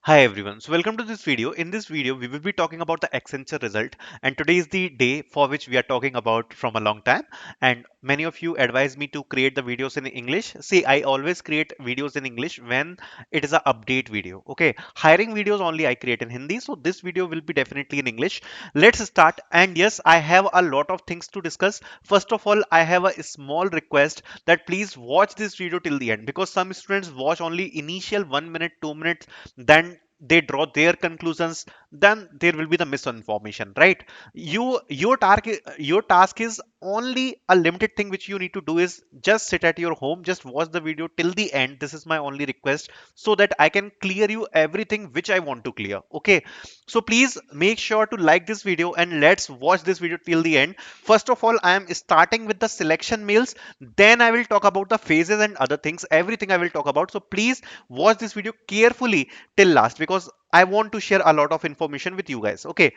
Hi everyone, so welcome to this video. In this video, we will be talking about the Accenture result, and today is the day for which we are talking about from a long time. And many of you advise me to create the videos in English. See, I always create videos in English when it is a update video. Okay, hiring videos only I create in Hindi, so this video will be definitely in English. Let's start. And yes, I have a lot of things to discuss. First of all, I have a small request that please watch this video till the end because some students watch only initial 1 minute, 2 minutes, then they draw their conclusions, then there will be the misinformation, right? Your task is only a limited thing which you need to do is just sit at your home, just watch the video till the end. This is my only request so that I can clear you everything which I want to clear. Okay, so please make sure to like this video and let's watch this video till the end. First of all, I am starting with the selection mails, then I will talk about the phases and other things, everything I will talk about. So please watch this video carefully till last because I want to share a lot of information with you guys. Okay,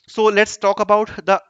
so let's talk about the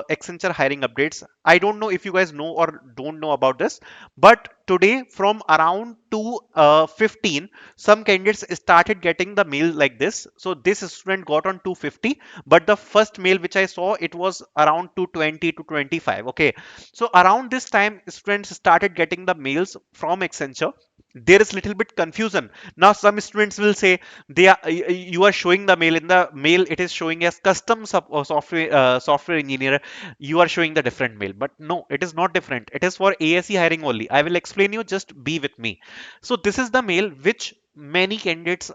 Accenture hiring updates. I don't know if you guys know or don't know about this, but today from around 2:15, some candidates started getting the mail like this. So this student got on 2:50, but the first mail which I saw it was around 2:20 to 25. Okay, so around this time, students started getting the mails from Accenture. There is little bit confusion. Now some students will say you are showing the mail, in the mail it is showing as software engineer, you are showing the different mail, but no, it is not different, it is for ASE hiring only. I will explain you, just be with me. So this is the mail which many candidates,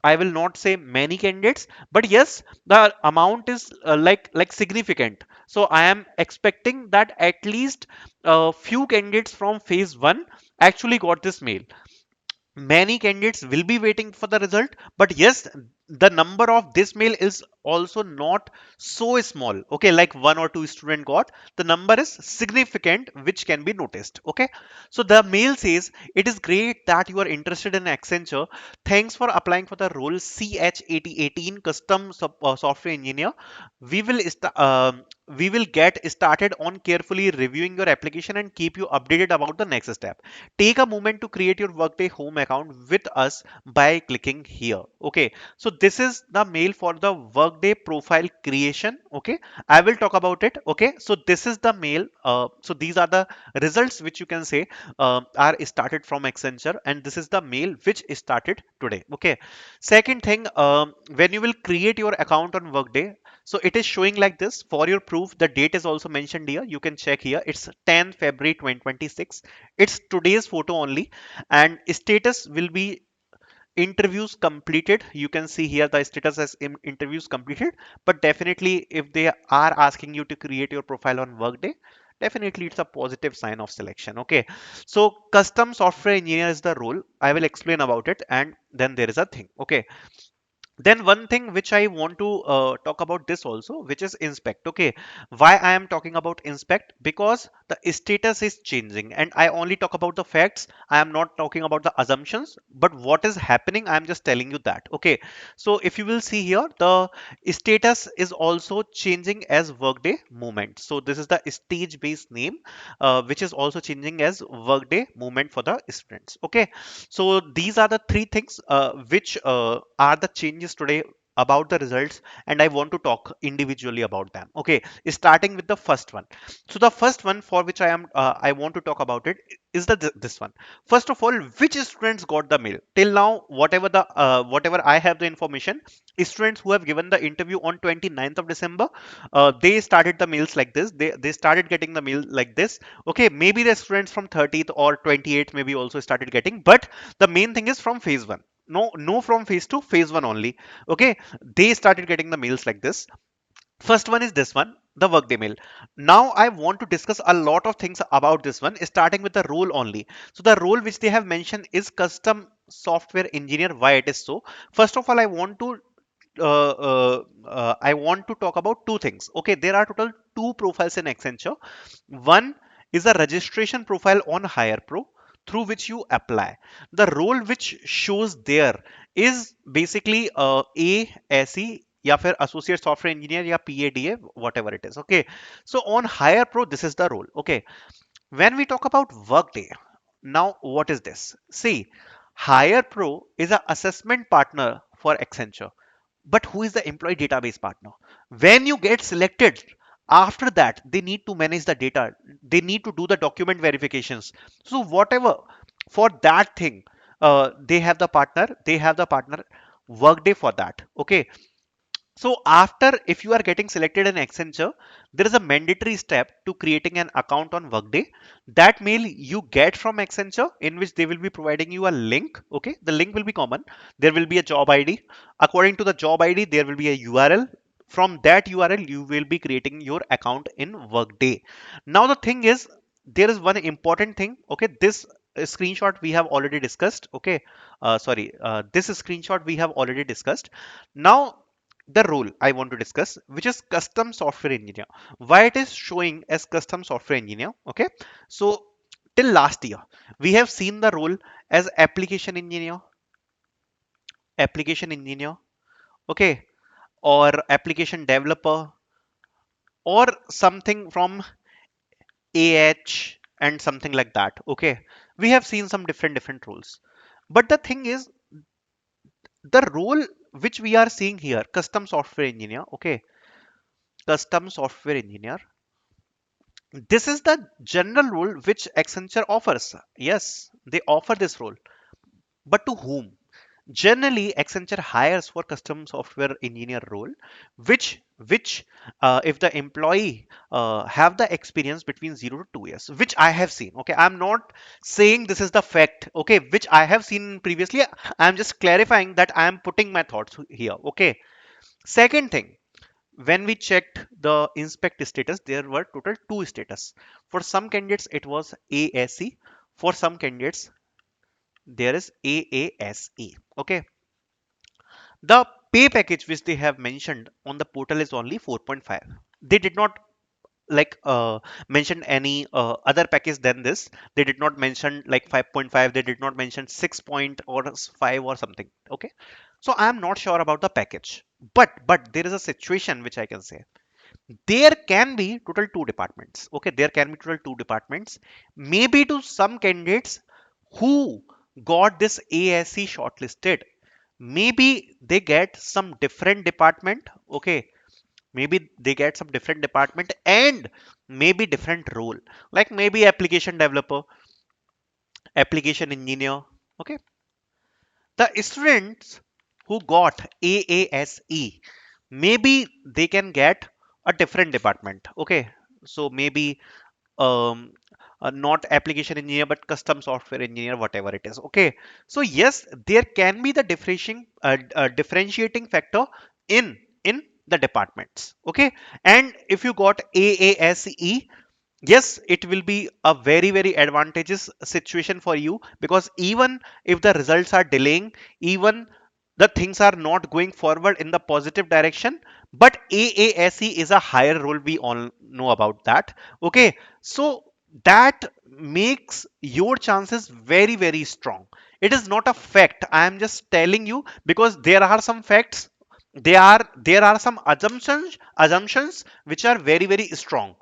I will not say many candidates, but yes, the amount is like significant. So I am expecting that at least a few candidates from phase 1 actually got this mail. Many candidates will be waiting for the result, but yes, the number of this mail is also not so small. Okay, like one or two student got, the number is significant which can be noticed. Okay, so the mail says it is great that you are interested in Accenture. Thanks for applying for the role CH8018 custom software engineer. We will get started on carefully reviewing your application and keep you updated about the next step. Take a moment to create your Workday home account with us by clicking here. Okay, so this is the mail for the Workday profile creation. Okay, I will talk about it. Okay, so this is the mail. So these are the results which you can say are started from Accenture, and this is the mail which started today. Okay, second thing, when you will create your account on Workday, so it is showing like this. For your proof, the date is also mentioned here, you can check here, it's 10 February 2026. It's today's photo only, and status will be interviews completed. You can see here the status as interviews completed, but definitely if they are asking you to create your profile on Workday, definitely it's a positive sign of selection. Okay, so custom software engineer is the role, I will explain about it, and then there is a thing. Okay, then one thing which I want to talk about this also, which is inspect. Okay, why I am talking about inspect? Because the status is changing and I only talk about the facts, I am not talking about the assumptions, but what is happening I am just telling you that. Okay, so if you will see here, the status is also changing as Workday movement. So this is the stage based name, which is also changing as Workday movement for the students. Okay, so these are the three things which are the changes today about the results, and I want to talk individually about them. Okay, starting with the first one. So the first one for which I want to talk about it is this one. First of all, which students got the mail till now? Whatever I have the information, students who have given the interview on 29th of December, they started the mails like this. They started getting the mail like this. Okay, maybe the students from 30th or 28th maybe also started getting, but the main thing is from phase 1. No, from phase 2, phase 1 only. Okay, they started getting the mails like this. First one is this one, the Workday mail. Now I want to discuss a lot of things about this one, starting with the role only. So the role which they have mentioned is custom software engineer. Why it is so? First of all, I want to talk about two things. Okay, there are total two profiles in Accenture. One is a registration profile on Hire Pro, through which you apply. The role which shows there is basically ASE या फिर associate software engineer या PADA, whatever it is. Okay, so on Hire Pro, this is the role. Okay, when we talk about Workday, now what is this? See, Hire Pro is an assessment partner for Accenture. But who is the employee database partner? When you get selected, after that, they need to manage the data. They need to do the document verifications. So whatever, for that thing, they have the partner Workday for that. Okay, so after, if you are getting selected in Accenture, there is a mandatory step to creating an account on Workday. That mail you get from Accenture, in which they will be providing you a link. Okay, the link will be common. There will be a job ID. According to the job ID, there will be a URL. From that URL, you will be creating your account in Workday. Now the thing is, there is one important thing. Okay, this screenshot we have already discussed. Okay, sorry, this screenshot we have already discussed. Now the role I want to discuss, which is custom software engineer. Why it is showing as custom software engineer? Okay, so till last year, we have seen the role as application engineer, okay, or application developer, or something from AH and something like that. Okay, we have seen some different roles, but the thing is, the role which we are seeing here, custom software engineer, okay, custom software engineer, this is the general role which Accenture offers. Yes, they offer this role, but to whom? Generally, Accenture hires for custom software engineer role, which if the employee have the experience between 0 to 2 years, which I have seen. Okay, I'm not saying this is the fact. Okay, which I have seen previously. I'm just clarifying that I am putting my thoughts here. Okay. Second thing, when we checked the inspect status, there were total two status. For some candidates, it was ASE. For some candidates, there is AASE. Okay. The pay package which they have mentioned on the portal is only 4.5. They did not like mention any other package than this. They did not mention like 5.5. They did not mention 6 point or 5 or something. Okay. So I am not sure about the package. But there is a situation which I can say, there can be total two departments. Okay, there can be total two departments. Maybe to some candidates who got this ASC shortlisted, maybe they get some different department. Okay, maybe they get some different department and maybe different role, like maybe application developer, application engineer. Okay, the students who got AASE, maybe they can get a different department. Okay, so maybe um not application engineer but custom software engineer, whatever it is. Okay, so yes, there can be the differentiating factor in the departments. Okay, and if you got AASE, yes, it will be a very advantageous situation for you, because even if the results are delaying, even the things are not going forward in the positive direction, but AASE is a higher role, we all know about that. Okay, so that makes your chances very strong. It is not a fact, I am just telling you, because there are some facts, there are some assumptions which are very strong.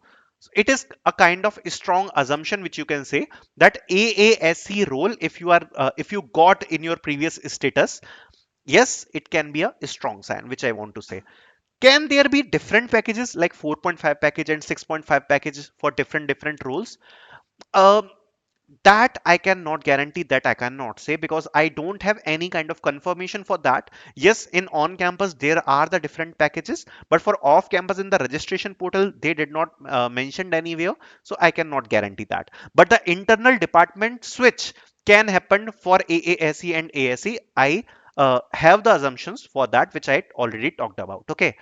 It is a kind of strong assumption which you can say, that AASC role, if you got in your previous status, yes, it can be a strong sign, which I want to say. Can there be different packages like 4.5 package and 6.5 package for different roles? um, that I cannot guarantee, that I cannot say, because I don't have any kind of confirmation for that. Yes, in on campus there are the different packages, but for off campus in the registration portal they did not mentioned anywhere, so I cannot guarantee that. But the internal department switch can happen for AASE and ASE. I have the assumptions for that, which I already talked about. Okay,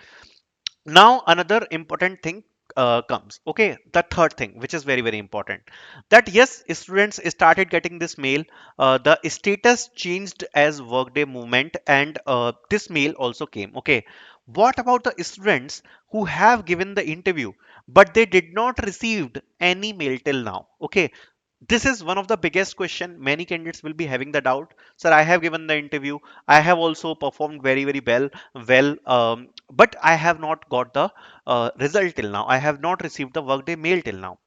now another important thing comes. Okay, the third thing which is very important, that yes, students started getting this mail. The status changed as workday movement, and this mail also came. Okay, what about the students who have given the interview but they did not received any mail till now? Okay, this is one of the biggest question many candidates will be having the doubt. Sir, I have given the interview, I have also performed very well, but I have not got the result till now, I have not received the workday mail till now.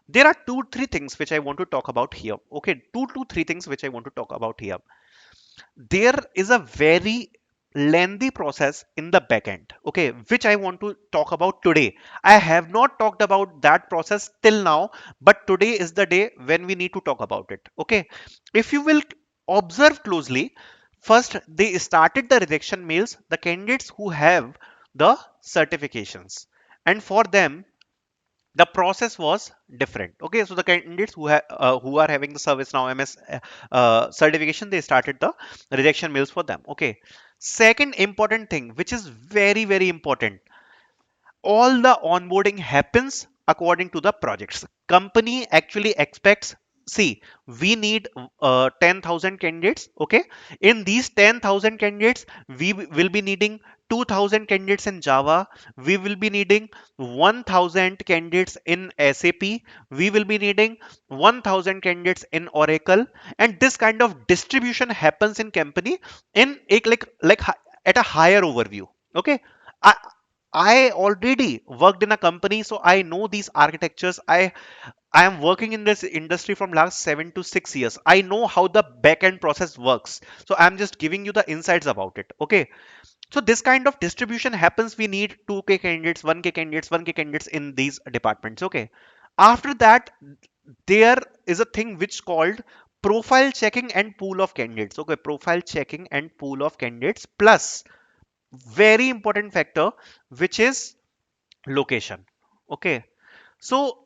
There are two three things which I want to talk about here. Okay, two to three things which I want to talk about here. There is a very lengthy process in the backend, okay, which I want to talk about today. I have not talked about that process till now, but today is the day when we need to talk about it, okay. If you will observe closely, first they started the rejection mails, the candidates who have the certifications, and for them the process was different, okay. So the candidates who are having the service now ms certification, they started the rejection mails for them, okay. Second important thing, which is very very important, all the onboarding happens according to the projects. Company actually expects, see, we need 10,000 candidates, okay. In these 10,000 candidates, we will be needing 2,000 candidates in Java, we will be needing 1,000 candidates in SAP, we will be needing 1,000 candidates in Oracle, and this kind of distribution happens in company in a, at a higher overview, okay. I already worked in a company, so I know these architectures. I am working in this industry from last 7 to 6 years. I know how the backend process works. So I'm just giving you the insights about it. Okay. So this kind of distribution happens. We need 2K candidates, 1K candidates, 1K candidates in these departments. Okay. After that, there is a thing which called profile checking and pool of candidates. Okay. Profile checking and pool of candidates plus very important factor, which is location, okay. So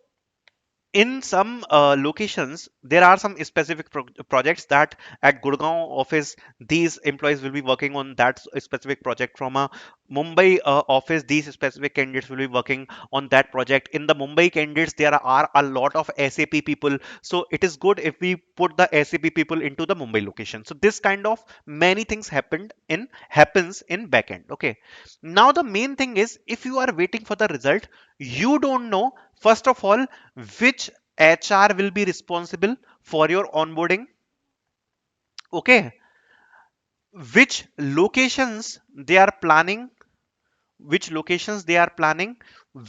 in some locations there are some specific projects that at Gurgaon office these employees will be working on that specific project. From a Mumbai office, these specific candidates will be working on that project. In the Mumbai candidates, there are a lot of SAP people, so it is good if we put the SAP people into the Mumbai location. So this kind of many things happens in backend, okay. Now the main thing is, if you are waiting for the result, you don't know first of all which HR will be responsible for your onboarding, okay, which locations they are planning, which locations they are planning,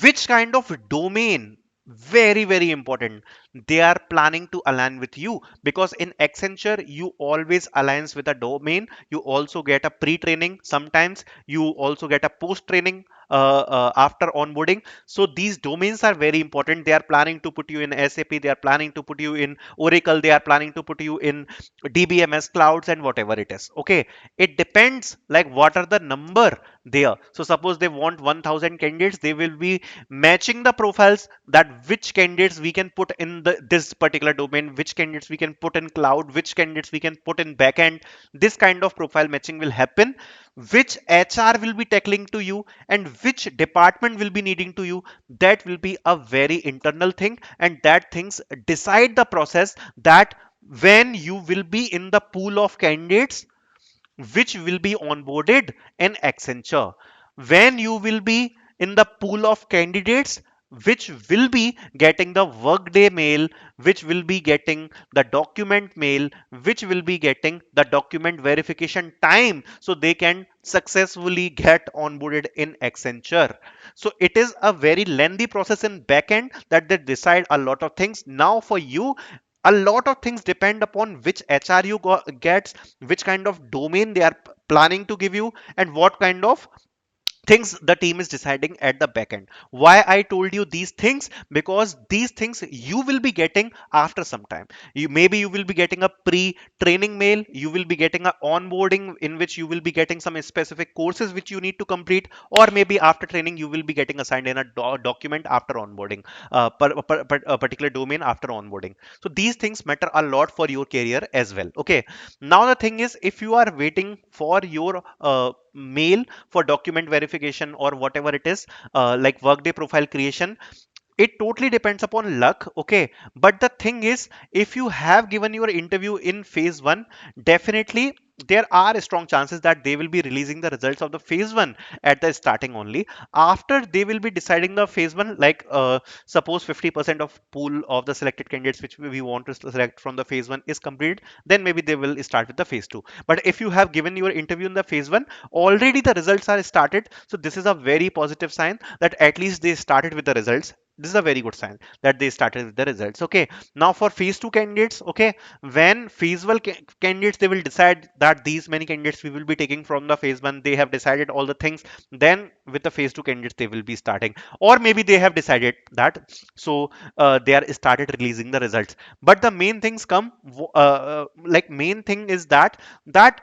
which kind of domain, very very important, they are planning to align with you. Because in Accenture you always aligns with a domain, you also get a pre-training, sometimes you also get a post-training after onboarding. So these domains are very important. They are planning to put you in SAP, they are planning to put you in Oracle, they are planning to put you in DBMS clouds and whatever it is, okay. It depends like what are the number there. So suppose they want 1,000 candidates, they will be matching the profiles, that which candidates we can put in this particular domain, which candidates we can put in cloud, which candidates we can put in backend. This kind of profile matching will happen. Which HR will be tackling to you and which department will be needing to you, that will be a very internal thing, and that things decide the process, that when you will be in the pool of candidates which will be onboarded in Accenture, when you will be in the pool of candidates which will be getting the Workday mail, which will be getting the document mail, which will be getting the document verification time, so they can successfully get onboarded in Accenture. So it is a very lengthy process in backend that they decide a lot of things. Now for you, a lot of things depend upon which HR you gets, which kind of domain they are planning to give you, and what kind of things the team is deciding at the back end. Why I told you these things? Because these things you will be getting after some time. You will be getting a pre-training mail, you will be getting a onboarding in which you will be getting some specific courses which you need to complete, or maybe after training you will be getting assigned in a document after onboarding, a particular domain after onboarding. So these things matter a lot for your career as well, okay. Now the thing is, if you are waiting for your mail for document verification or whatever it is, like Workday profile creation, it totally depends upon luck, okay. But the thing is, if you have given your interview in phase 1, definitely there are strong chances that they will be releasing the results of the phase 1 at the starting only. After they will be deciding the phase 1, like suppose 50% of pool of the selected candidates which we want to select from the phase 1 is completed, then maybe they will start with the phase 2. But if you have given your interview in the phase 1, already the results are started, so this is a very positive sign that at least they started with the results. This is a very good sign that they started with the results. Okay, now for phase 2 candidates, okay, when phase 1 candidates, they will decide that these many candidates we will be taking from the phase 1, they have decided all the things. Then with the phase 2 candidates, they will be starting, or maybe they have decided that, so they are started releasing the results. But the main things come, like main thing is that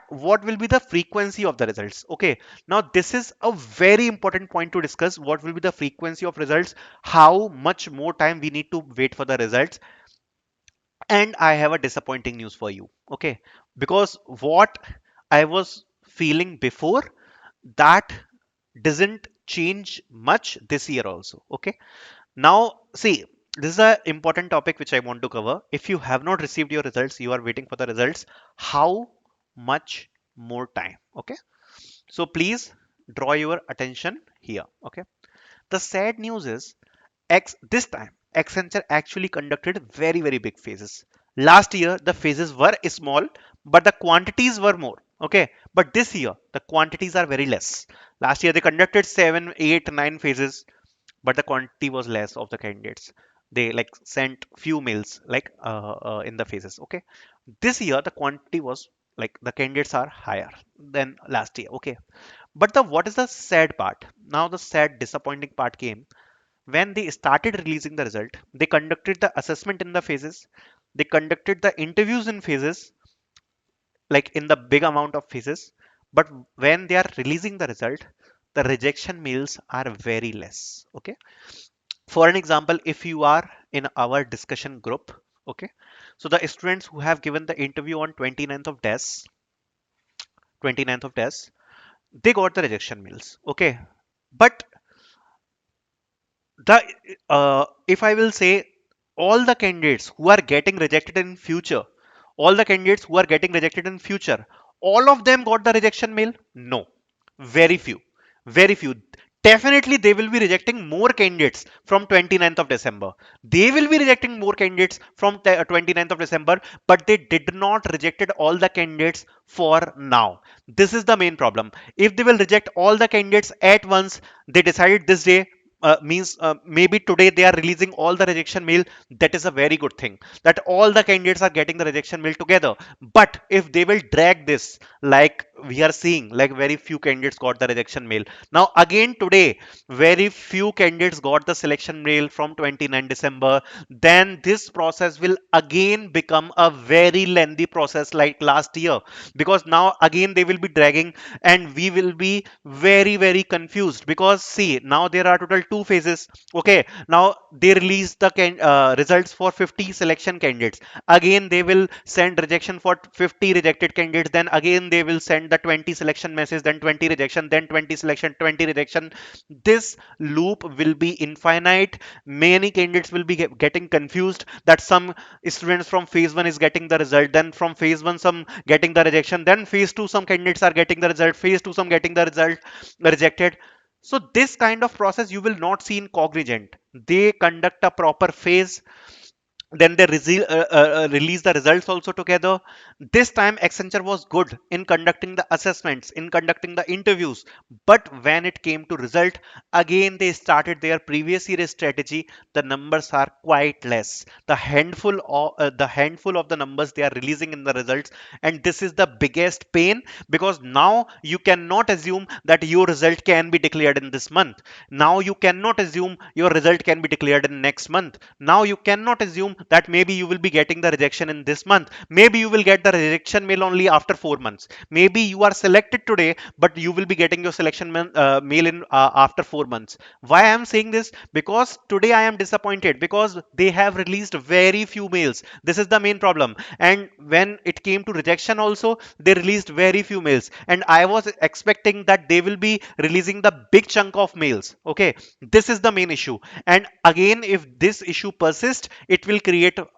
what will be the frequency of the results. Okay, now this is a very important point to discuss. What will be the frequency of results, how much more time we need to wait for the results. And I have a disappointing news for you. Okay, because what I was feeling before, that doesn't change much this year also. Okay, now see, this is an important topic which I want to cover. If you have not received your results, you are waiting for the results, how much more time? Okay, so please draw your attention here. Okay, the sad news is, this time Accenture actually conducted very very big phases. Last year the phases were small, but the quantities were more. Okay, but this year the quantities are very less. Last year they conducted 7, 8, 9 phases, but the quantity was less of the candidates. They like sent few mails like in the phases. Okay, this year the quantity was like the candidates are higher than last year. Okay, but the what is the sad part? Now the sad disappointing part came when they started releasing the result. They conducted the assessment in the phases, they conducted the interviews in phases, like in the big amount of phases. But when they are releasing the result, the rejection mails are very less. Okay, for an example, if you are in our discussion group, okay, so the students who have given the interview on 29th of des, they got the rejection mails. Okay, but the if I will say, all the candidates who are getting rejected in future, all the candidates who are getting rejected in future, all of them got the rejection mail? No, very few, very few. Definitely they will be rejecting more candidates from 29th of December. They will be rejecting more candidates from 29th of December, but they did not rejected all the candidates for now. This is the main problem. If they will reject all the candidates at once, they decided this day, means maybe today they are releasing all the rejection mail. That is a very good thing that all the candidates are getting the rejection mail together. But if they will drag this, like we are seeing, like very few candidates got the rejection mail. Now again today, very few candidates got the selection mail from 29 December. Then this process will again become a very lengthy process like last year, because now again they will be dragging, and we will be very very confused. Because see, now there are total two phases. Okay, now they release the results for 50 selection candidates. Again they will send rejection for 50 rejected candidates. Then again they will send the 20 selection message, then 20 rejection, then 20 selection, 20 rejection. This loop will be infinite. Many candidates will be getting confused that some students from phase 1 is getting the result, then from phase 1 some getting the rejection, then phase 2 some candidates are getting the result, phase 2 some getting the result rejected. So this kind of process you will not see in Cognizant. They conduct a proper phase, then they release the results also together. This time Accenture was good in conducting the assessments, in conducting the interviews. But when it came to result, again they started their previous year strategy. The numbers are quite less, the handful of the numbers they are releasing in the results. And this is the biggest pain, because now you cannot assume that your result can be declared in this month. Now you cannot assume your result can be declared in next month. Now you cannot assume that maybe you will be getting the rejection in this month. Maybe you will get the rejection mail only after 4 months. Maybe you are selected today, but you will be getting your selection mail in after 4 months. Why I am saying this? Because today I am disappointed, because they have released very few mails. This is the main problem. And when it came to rejection also, they released very few mails, and I was expecting that they will be releasing the big chunk of mails. Okay, this is the main issue. And again, if this issue persists, it will create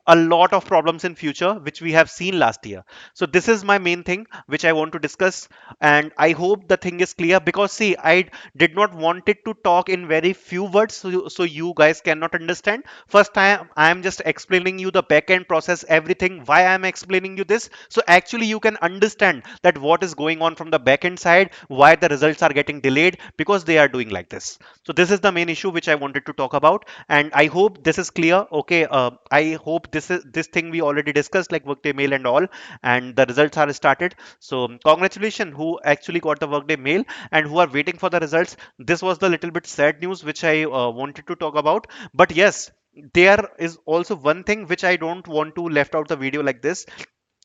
a lot of problems in future which we have seen last year. So this is my main thing which I want to discuss, and I hope the thing is clear, because see, I did not want it to talk in very few words, so you guys cannot understand. First, I am just explaining you the back end process, everything, why I am explaining you this, so actually you can understand that what is going on from the back end side, why the results are getting delayed, because they are doing like this. So this is the main issue which I wanted to talk about, and I hope this is clear. Okay, I hope this thing we already discussed, like Workday mail and all, and the results are started. So congratulations who actually got the Workday mail and who are waiting for the results. This was the little bit sad news which I wanted to talk about. But yes, there is also one thing which I don't want to left out the video like this.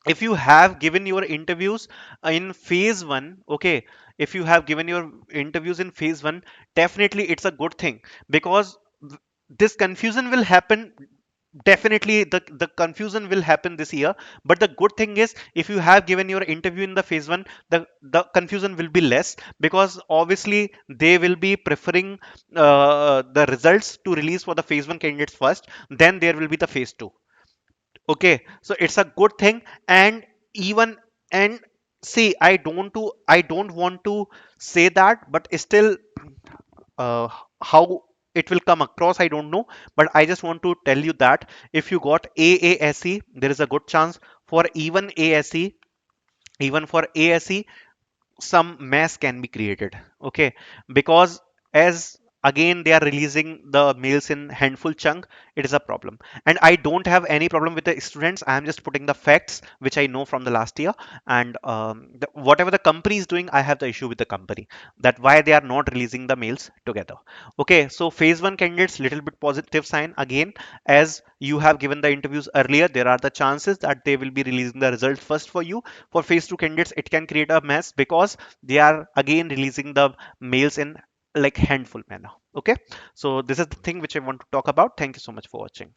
If you have given your interviews in phase 1, okay, if you have given your interviews in phase 1, definitely it's a good thing, because this confusion will happen. Definitely the confusion will happen this year, but the good thing is, if you have given your interview in the phase 1, the confusion will be less, because obviously they will be preferring the results to release for the phase 1 candidates first, then there will be the phase 2. Okay, so it's a good thing. And even, and see, I don't want to say that, but still, uh, how it will come across I don't know, but I just want to tell you that if you got AASE, there is a good chance for even ASE, even for ASE, some mess can be created. Okay, because as again they are releasing the mails in handful chunk, it is a problem. And I don't have any problem with the students, I am just putting the facts which I know from the last year. And whatever the company is doing, I have the issue with the company, that why they are not releasing the mails together. Okay, so phase 1 candidates, little bit positive sign again, as you have given the interviews earlier, there are the chances that they will be releasing the results first for you. For phase 2 candidates, it can create a mess, because they are again releasing the mails in like handful manner. Okay, so this is the thing which I want to talk about. Thank you so much for watching.